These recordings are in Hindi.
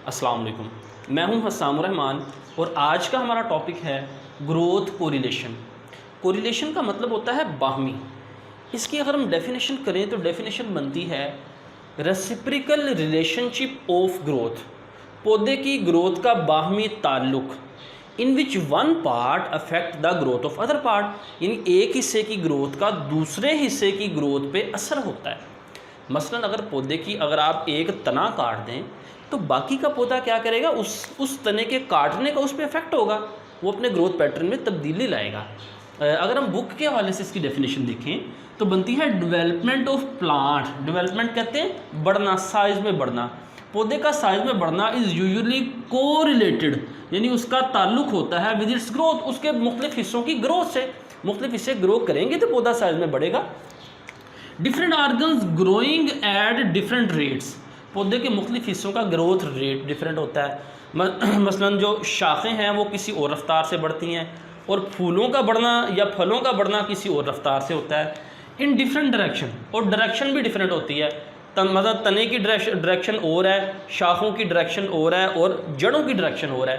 अस्सलाम वालेकुम। मैं हूं हस्साम रहमान और आज का हमारा टॉपिक है ग्रोथ कोरिलेशन। कोरिलेशन का मतलब होता है बाहमी। इसकी अगर हम डेफिनेशन करें तो डेफिनेशन बनती है रेसिप्रिकल रिलेशनशिप ऑफ ग्रोथ, पौधे की ग्रोथ का बाहमी ताल्लुक़, in which one part affect the growth of other part, यानी एक हिस्से की ग्रोथ का दूसरे हिस्से की ग्रोथ पे असर होता है। मसलन अगर पौधे की अगर आप एक तना काट दें तो बाकी का पौधा क्या करेगा, उस तने के काटने का उस पर इफेक्ट होगा, वो अपने ग्रोथ पैटर्न में तब्दीली लाएगा। अगर हम बुक के हवाले से इसकी डेफिनेशन देखें तो बनती है डेवलपमेंट ऑफ प्लांट। डेवलपमेंट कहते हैं बढ़ना, साइज़ में बढ़ना। पौधे का साइज़ में बढ़ना इज़ यूजुअली कोरिलेटेड, यानी उसका ताल्लुक होता है विद इट्स ग्रोथ, उसके मुख्तलिफ हिस्सों की ग्रोथ से। मुख्तलिफ हिस्से ग्रो करेंगे तो पौधा साइज़ में बढ़ेगा। Different organs growing at different rates, पौधे के मुख्तलिफ हिस्सों का ग्रोथ रेट डिफरेंट होता है। मसलन जो शाखें हैं वो किसी और रफ्तार से बढ़ती हैं और फूलों का बढ़ना या फलों का बढ़ना किसी और रफ्तार से होता है। इन डिफरेंट डायरेक्शन, और डायरेक्शन भी डिफरेंट होती है। मतलब तने की डायरेक्शन और है, शाखों की डायरेक्शन और है और जड़ों की डायरेक्शन और है।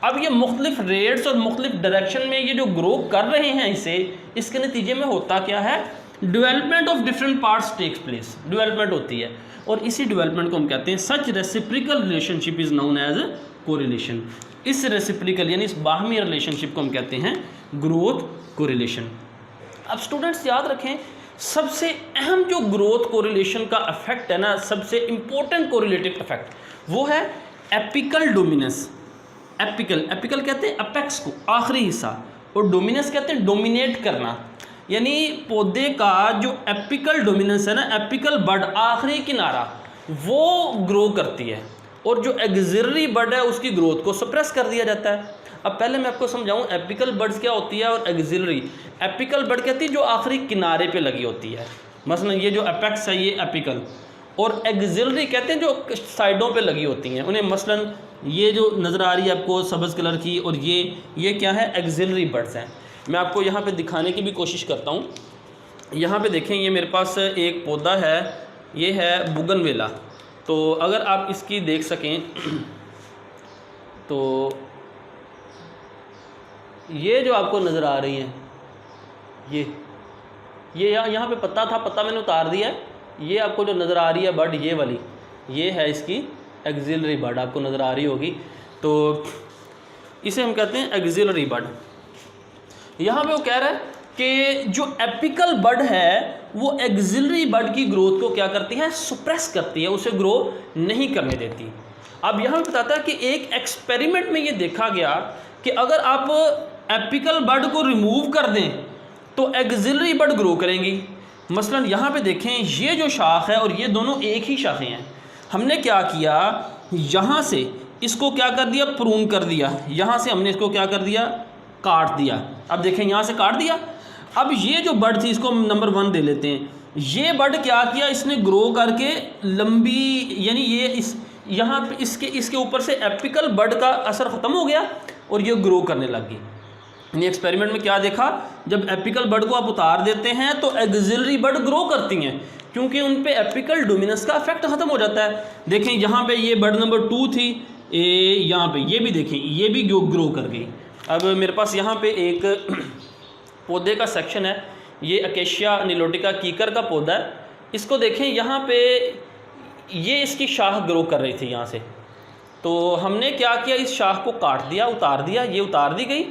अब ये मुख्तलिफ रेट्स और मुख्तलिफ डायरेक्शन में ये जो ग्रो कर रहे हैं इसे, इसके नतीजे में होता क्या है, development of different parts takes place, development होती है। और इसी डेवलपमेंट को हम कहते हैं such reciprocal relationship is known as correlation. इस रेसिप्रिकल यानी इस बाहमी रिलेशनशिप को हम कहते हैं ग्रोथ कोरिलेशन। अब स्टूडेंट्स याद रखें, सबसे अहम जो ग्रोथ कोरिलेशन का इफेक्ट है ना, सबसे इंपॉर्टेंट कोरिलेटिव इफेक्ट, वो है एपिकल डोमिनेंस। एपिकल कहते हैं अपेक्स को, आखिरी हिस्सा, और डोमिनेंस कहते हैं डोमिनेट करना। यानी पौधे का जो एपिकल डोमिनेंस है ना, एपिकल बड, आखिरी किनारा, वो ग्रो करती है और जो एक्सिलरी बड है उसकी ग्रोथ को सप्रेस कर दिया जाता है। अब पहले मैं आपको समझाऊं एपिकल बड्स क्या होती है और एक्सिलरी। एपिकल बड कहती है जो आखिरी किनारे पे लगी होती है, मसलन ये जो एपेक्स है ये एपिकल, और एक्सिलरी कहते हैं जो साइडों पे लगी होती हैं उन्हें। मसलन ये जो नज़र आ रही है आपको सब्ज़ कलर की, और ये क्या है, एक्सिलरी बड्स हैं। मैं आपको यहाँ पे दिखाने की भी कोशिश करता हूँ। यहाँ पे देखें, ये मेरे पास एक पौधा है, ये है बुगनविला। तो अगर आप इसकी देख सकें तो ये जो आपको नज़र आ रही है, ये यहाँ पे पत्ता था, पत्ता मैंने उतार दिया है। ये आपको जो नज़र आ रही है बड, ये वाली, ये है इसकी एक्सिलरी बड, आपको नज़र आ रही होगी। तो इसे हम कहते हैं एक्सिलरी बड। यहाँ पे वो कह रहा है कि जो एपिकल बड है वो एक्सिलरी बड की ग्रोथ को क्या करती है, सुप्रेस करती है, उसे ग्रो नहीं करने देती। अब यहाँ पे बताता है कि एक एक्सपेरिमेंट में ये देखा गया कि अगर आप एपिकल बड को रिमूव कर दें तो एक्सिलरी बड ग्रो करेंगी। मसलन यहाँ पे देखें, ये जो शाख है और ये दोनों एक ही शाखें हैं। हमने क्या किया, यहाँ से इसको क्या कर दिया, प्रून कर दिया, यहाँ से हमने इसको क्या कर दिया, काट दिया। अब देखें यहाँ से काट दिया। अब ये जो बड थी इसको हम नंबर 1 दे लेते हैं। ये बड क्या किया, इसने ग्रो करके लंबी, यानी ये इस यहाँ पे इसके ऊपर से एपिकल बड का असर ख़त्म हो गया और ये ग्रो करने लग गई। यानी एक्सपेरिमेंट में क्या देखा, जब एपिकल बड को आप उतार देते हैं तो एक्सिलरी बड ग्रो करती हैं, क्योंकि उन पे एपिकल डोमिनेंस का इफेक्ट ख़त्म हो जाता है। देखें यहाँ पे ये बड नंबर 2 थी, यहाँ पे ये भी देखें, ये भी ग्रो कर गई। अब मेरे पास यहाँ पे एक पौधे का सेक्शन है, ये अकेशिया निलोटिका कीकर का पौधा है। इसको देखें, यहाँ पे ये इसकी शाख ग्रो कर रही थी यहाँ से। तो हमने क्या किया, इस शाख को काट दिया, उतार दिया, ये उतार दी गई।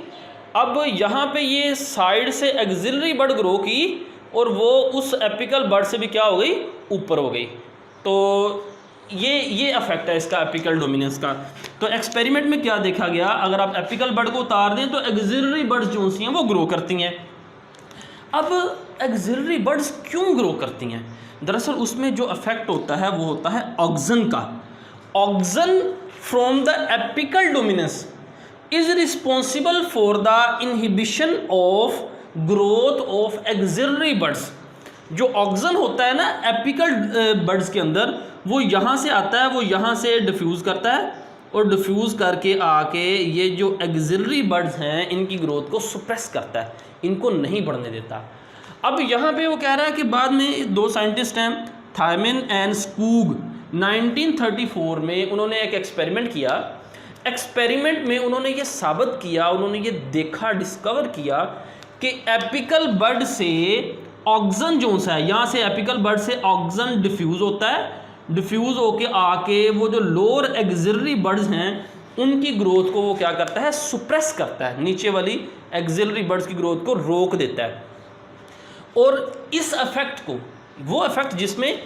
अब यहाँ पे ये साइड से एक्सिलरी बड ग्रो की और वो उस एपिकल बड से भी क्या हो गई, ऊपर हो गई। तो ये अफेक्ट है इसका एपिकल डोमिनेंस का। तो एक्सपेरिमेंट में क्या देखा गया, अगर आप एपिकल बड को उतार दें तो एक्सिलरी बड्स जो सी हैं वो ग्रो करती हैं। अब एक्सिलरी बड्स क्यों ग्रो करती हैं, दरअसल उसमें जो इफेक्ट होता है वो होता है ऑक्सन का। Auxin from the apical dominance is responsible for the inhibition of growth of axillary buds. जो ऑक्सन होता है ना एपिकल बड्स के अंदर, वो यहाँ से आता है, वो यहाँ से डिफ्यूज़ करता है और डिफ्यूज़ करके आके ये जो एक्सिलरी बड्स हैं इनकी ग्रोथ को सुप्रेस करता है, इनको नहीं बढ़ने देता। अब यहाँ पे वो कह रहा है कि बाद में 2 साइंटिस्ट हैं, थायमन एंड स्कूग, 1934 में उन्होंने एक एक्सपेरिमेंट किया। एक्सपेरिमेंट में उन्होंने ये साबित किया, उन्होंने ये देखा, डिस्कवर किया कि एपिकल बड से ऑक्सीजन जो सा है, यहाँ से एपिकल बड से ऑक्सीजन डिफ्यूज़ होता है, डिफ्यूज़ होके आके वो जो लोअर एक्सिलरी बड्स हैं उनकी ग्रोथ को वो क्या करता है, सुप्रेस करता है, नीचे वाली एक्सिलरी बड्स की ग्रोथ को रोक देता है। और इस इफेक्ट को, वो इफेक्ट जिसमें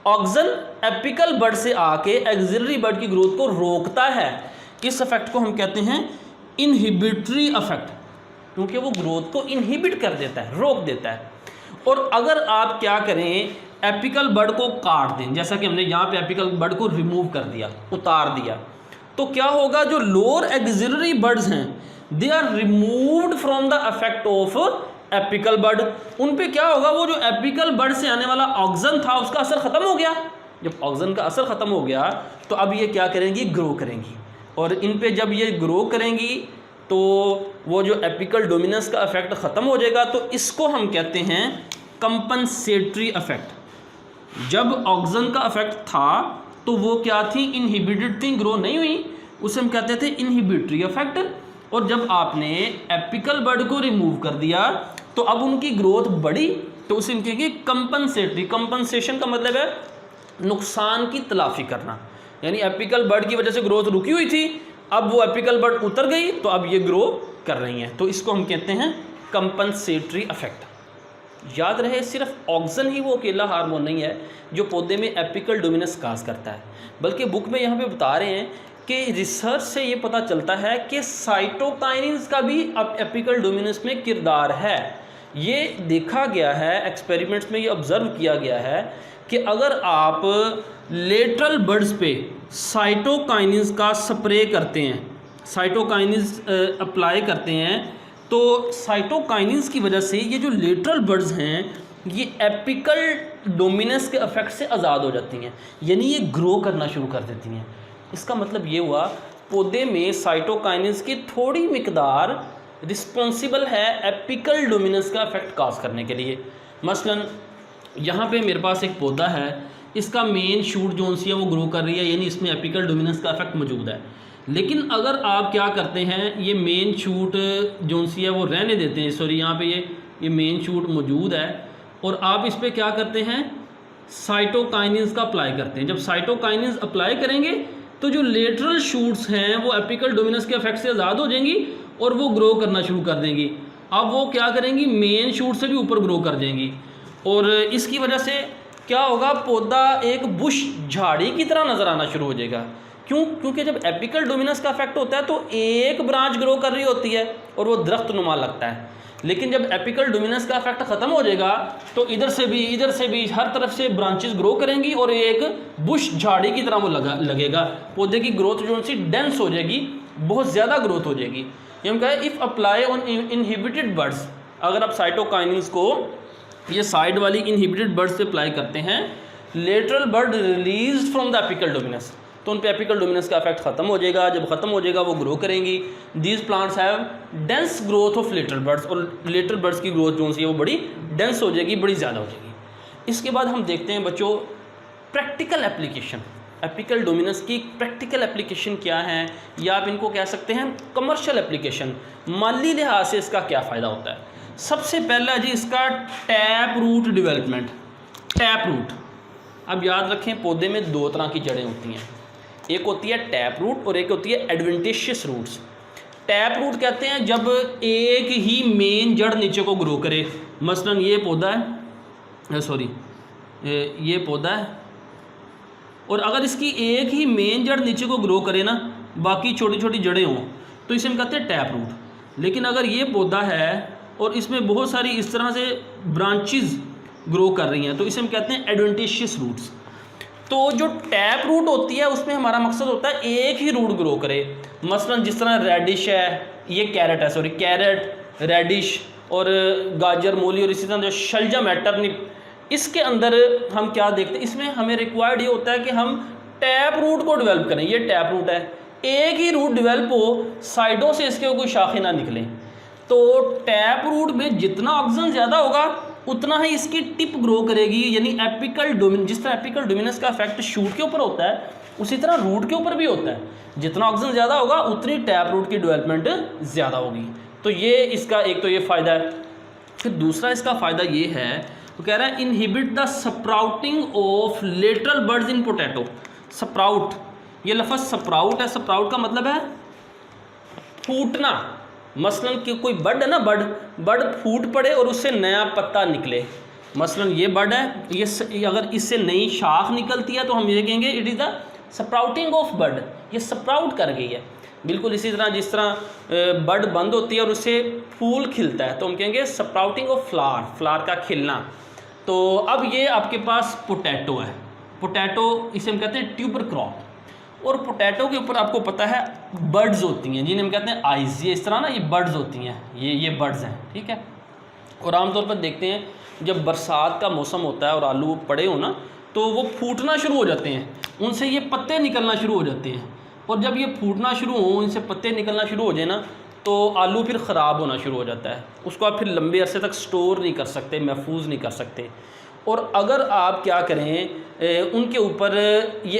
ऑक्सीजन एपिकल बड से आके एक्सिलरी बड की ग्रोथ को रोकता है, इस इफेक्ट को हम कहते हैं इनहिबिटरी इफेक्ट, क्योंकि वो ग्रोथ को इनहिबिट कर देता है, रोक देता है। और अगर आप क्या करें, एपिकल बड को काट दें, जैसा कि हमने यहाँ पे एपिकल बड को रिमूव कर दिया, उतार दिया, तो क्या होगा, जो लोअर एक्सिलरी बड्स हैं they are removed from the effect of apical bud. उन पे क्या होगा, वो जो एपिकल बड से आने वाला ऑक्सीजन था उसका असर ख़त्म हो गया। जब ऑक्सीजन का असर ख़त्म हो गया तो अब ये क्या करेंगी, ग्रो करेंगी। और इन पे जब ये ग्रो करेंगी तो वो जो एपिकल डोमिनेंस का इफेक्ट ख़त्म हो जाएगा। तो इसको हम कहते हैं कंपनसेटरी इफेक्ट। जब ऑक्सीजन का इफेक्ट था तो वो क्या थी, इनहिबिटेड थी, ग्रो नहीं हुई, उसे हम कहते थे इनहिबिटरी इफेक्ट। और जब आपने एपिकल बड को रिमूव कर दिया तो अब उनकी ग्रोथ बढ़ी, तो उसे हम कहेंगे कंपनसेटरी। कंपनसेशन का मतलब है नुकसान की तलाफी करना, यानी एपिकल बड की वजह से ग्रोथ रुकी हुई थी, अब वो एपिकल बड उतर गई तो अब ये ग्रो कर रही हैं, तो इसको हम कहते हैं कंपनसेटरी इफेक्ट। याद रहे, सिर्फ ऑक्सीजन ही वो अकेला हार्मोन नहीं है जो पौधे में एपिकल डोमिनेंस काज करता है, बल्कि बुक में यहाँ पे बता रहे हैं कि रिसर्च से ये पता चलता है कि साइटोकाइनिन्स का भी अब एपिकल डोमिनेंस में किरदार है। ये देखा गया है, एक्सपेरिमेंट्स में ये ऑब्ज़र्व किया गया है कि अगर आप लेटरल बड्स पे साइटोकाइनिन्स का स्प्रे करते हैं, साइटोकाइनिन्स अप्लाई करते हैं, तो साइटोकाइनिन्स की वजह से ये जो लेटरल बड्स हैं ये एपिकल डोमिनेंस के इफेक्ट से आज़ाद हो जाती हैं, यानी ये ग्रो करना शुरू कर देती हैं। इसका मतलब ये हुआ पौधे में साइटोकाइनिन्स की थोड़ी मिकदार रिस्पॉन्सिबल है एपिकल डोमिनेंस का इफेक्ट काज करने के लिए। मसलन यहाँ पे मेरे पास एक पौधा है, इसका मेन शूट जो सी है वो ग्रो कर रही है, यानी इसमें एपिकल डोमिनेंस का इफेक्ट मौजूद है। लेकिन अगर आप क्या करते हैं, ये मेन शूट जो सी है वो रहने देते हैं, सॉरी यहाँ पे ये मेन शूट मौजूद है, और आप इस पर क्या करते हैं, साइटोकाइनिन्स का अप्लाई करते हैं। जब साइटोकाइनिन्स अप्लाई करेंगे तो जो लेटरल शूट्स हैं वो एपिकल डोमिनेंस के इफेक्ट से आज़ाद हो जाएंगी और वो ग्रो करना शुरू कर देंगी। अब वो क्या करेंगी, मेन शूट से भी ऊपर ग्रो कर जाएंगी, और इसकी वजह से क्या होगा, पौधा एक बुश झाड़ी की तरह नज़र आना शुरू हो जाएगा। क्यों? क्योंकि जब एपिकल डोमिनेंस का इफेक्ट होता है तो एक ब्रांच ग्रो कर रही होती है और वो दरख्त नुमा लगता है। लेकिन जब एपिकल डोमिनेंस का इफेक्ट ख़त्म हो जाएगा तो इधर से भी हर तरफ से ब्रांचेस ग्रो करेंगी और एक बुश झाड़ी की तरह वो लगेगा। पौधे की ग्रोथ जो सी डेंस हो जाएगी, बहुत ज़्यादा ग्रोथ हो जाएगी। ये हम कहें if apply on inhibited buds, अगर आप साइटोकाइनिन्स को ये साइड वाली इनहिबिटेड बड्स से अप्लाई करते हैं, lateral bud release from the apical dominance, तो उन पे एपिकल डोमिनेंस का इफेक्ट ख़त्म हो जाएगा। जब ख़त्म हो जाएगा वो ग्रो करेंगी। These plants have dense growth of lateral buds, और लेटरल बड्स की ग्रोथ जो सी है वो बड़ी डेंस हो जाएगी, बड़ी ज़्यादा हो जाएगी। इसके बाद हम देखते हैं बच्चों प्रैक्टिकल एप्लीकेशन, एपिकल डोमिनेंस की प्रैक्टिकल एप्लीकेशन क्या है, या आप इनको कह सकते हैं कमर्शियल एप्लीकेशन। माली लिहाज से इसका क्या फ़ायदा होता है। सबसे पहला जी इसका tap root development. Tap root, अब याद रखें पौधे में दो तरह की जड़ें होती हैं, एक होती है टैप रूट और एक होती है एडवेंटिशियस रूट्स। टैप रूट कहते हैं जब एक ही मेन जड़ नीचे को ग्रो करे। मसलन ये पौधा है, सॉरी ये पौधा है, और अगर इसकी एक ही मेन जड़ नीचे को ग्रो करे ना, बाकी छोटी छोटी जड़ें हों, तो इसे हम कहते हैं टैप रूट। लेकिन अगर ये पौधा है और इसमें बहुत सारी इस तरह से ब्रांचेस ग्रो कर रही हैं, तो इसे हम कहते हैं एडवेंटिशियस रूट्स। तो जो टैप रूट होती है उसमें हमारा मकसद होता है एक ही रूट ग्रो करे। मसलन जिस तरह रेडिश है, ये कैरेट है, सॉरी कैरेट, रेडिश और गाजर, मूली, और इसी तरह जो शलजम है, टर्निप, इसके अंदर हम क्या देखते हैं, इसमें हमें रिक्वायर्ड ये होता है कि हम टैप रूट को डेवलप करें। ये टैप रूट है, एक ही रूट डेवलप हो, साइडों से इसके कोई शाखें ना निकलें। तो टैप रूट में जितना ऑक्सीजन ज़्यादा होगा उतना ही इसकी टिप ग्रो करेगी, यानी एपिकल डोमिन, जिस तरह एपिकल डोमिनेंस का इफेक्ट शूट के ऊपर होता है उसी तरह रूट के ऊपर भी होता है। जितना ऑक्सीजन ज़्यादा होगा उतनी टैप रूट की डेवलपमेंट ज़्यादा होगी। तो ये इसका एक तो ये फ़ायदा है। फिर दूसरा इसका फ़ायदा ये है, वो कह रहा है inhibit the sprouting of lateral birds in potato. Sprout, ये लफ्ज़ स्प्राउट है, स्प्राउट का मतलब है फूटना। मसलन कि कोई बर्ड है ना, बर्ड फूट पड़े और उससे नया पत्ता निकले। मसलन ये बर्ड है, ये अगर इससे नई शाख निकलती है तो हम ये कहेंगे it is the sprouting of bird, ये स्प्राउट कर गई है। बिल्कुल इसी तरह जिस तरह बर्ड बंद होती है और उससे फूल खिलता है तो हम कहेंगे स्प्राउटिंग ऑफ फ्लावर, फ्लावर का खिलना। तो अब ये आपके पास पोटैटो है, पोटैटो इसे हम कहते हैं ट्यूबर क्रॉप। और पोटैटो के ऊपर आपको पता है बर्ड्स होती हैं जिन्हें हम कहते हैं आइज़, ये इस तरह ना ये बर्ड्स होती हैं, ये बर्ड्स हैं, ठीक है। और आमतौर पर देखते हैं जब बरसात का मौसम होता है और आलू पड़े हो ना तो वो फूटना शुरू हो जाते हैं, उनसे ये पत्ते निकलना शुरू हो जाते हैं। और जब ये फूटना शुरू हो, इनसे पत्ते निकलना शुरू हो जाए ना तो आलू फिर ख़राब होना शुरू हो जाता है, उसको आप फिर लंबे अरसे तक स्टोर नहीं कर सकते, महफूज नहीं कर सकते। और अगर आप क्या करें उनके ऊपर ये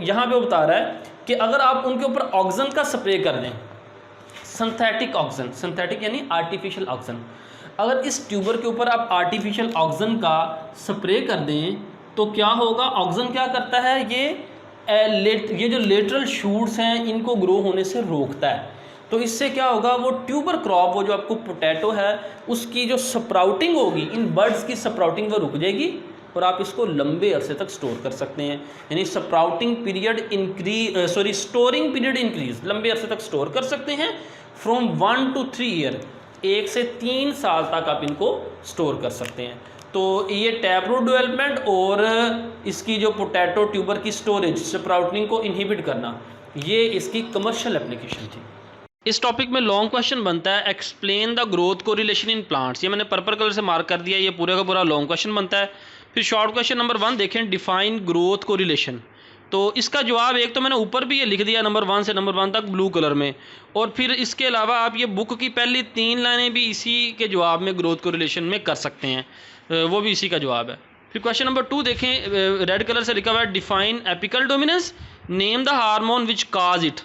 यहाँ पे बता रहा है कि अगर आप उनके ऊपर ऑक्सीजन का स्प्रे कर दें, सिंथेटिक ऑक्सीजन, सिंथेटिक यानी आर्टिफिशियल ऑक्सीजन, अगर इस ट्यूबर के ऊपर आप आर्टिफिशियल ऑक्सीजन का स्प्रे कर दें तो क्या होगा, ऑक्सीजन क्या करता है, ये जो लेटरल शूट्स हैं इनको ग्रो होने से रोकता है। तो इससे क्या होगा, वो ट्यूबर क्रॉप, वो जो आपको पोटैटो है उसकी जो स्प्राउटिंग होगी, इन बर्ड्स की स्प्राउटिंग वो रुक जाएगी और आप इसको लंबे अरसे तक स्टोर कर सकते हैं। यानी sprouting period storing period increase, लंबे अरसे तक स्टोर कर सकते हैं फ्रॉम 1 to 3 ईयर, 1 से 3 साल तक आप इनको स्टोर कर सकते हैं। तो ये टैप रूट डेवलपमेंट और इसकी जो पोटैटो ट्यूबर की स्टोरेज, स्प्राउटिंग को इनहिबिट करना, ये इसकी कमर्शियल एप्लीकेशन थी। इस टॉपिक में लॉन्ग क्वेश्चन बनता है, explain the growth correlation in plants. ये मैंने पर्पल कलर से मार्क कर दिया, ये पूरे का पूरा लॉन्ग क्वेश्चन बनता है। फिर शॉर्ट क्वेश्चन नंबर 1 देखें, डिफाइन ग्रोथ कोरिलेशन। तो इसका जवाब एक तो मैंने ऊपर भी ये लिख दिया नंबर 1 से नंबर 1 तक ब्लू कलर में, और फिर इसके अलावा आप ये बुक की पहली 3 लाइनें भी इसी के जवाब में ग्रोथ कोरिलेशन में कर सकते हैं, वो भी इसी का जवाब है। फिर क्वेश्चन नंबर 2 देखें, रेड कलर से लिखा हुआ है define apical dominance, name the hormone which cause it.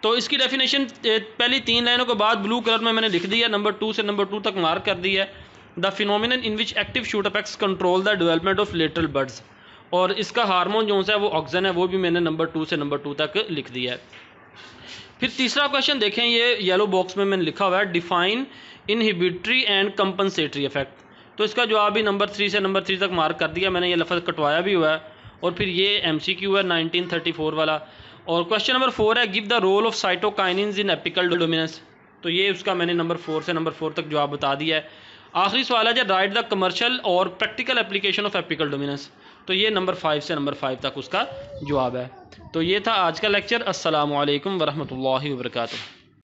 तो इसकी डेफिनेशन पहली 3 लाइनों के बाद ब्लू कलर में मैंने लिख दिया, नंबर 2 से नंबर 2 तक मार्क कर दिया है। The phenomenon in which active shoot apex control the development of lateral birds, और इसका हार्मोन जो है वो ऑक्सीजन है, वो भी मैंने नंबर 2 से नंबर 2 तक लिख दिया है। फिर तीसरा क्वेश्चन देखें, ये येलो बॉक्स में मैंने लिखा हुआ है define inhibitory and compensatory effect. तो इसका जवाब भी नंबर 3 से नंबर 3 तक मार्क कर दिया मैंने, ये लफ्ज़ कटवाया भी हुआ है। और फिर ये MCQ है 1934 वाला। और क्वेश्चन नंबर 4 है give the role of cytokinins in apical dominance. तो ये उसका मैंने नंबर 4 से नंबर 4 तक जवाब बता दिया है। आखिरी सवाल है राइट द कमर्शियल और practical application of apical dominance. तो ये नंबर 5 से नंबर 5 तक उसका जवाब है। तो ये था आज का लेक्चर। अस्सलामु अलैकुम वरहमतुल्लाहि वबरकातुहू।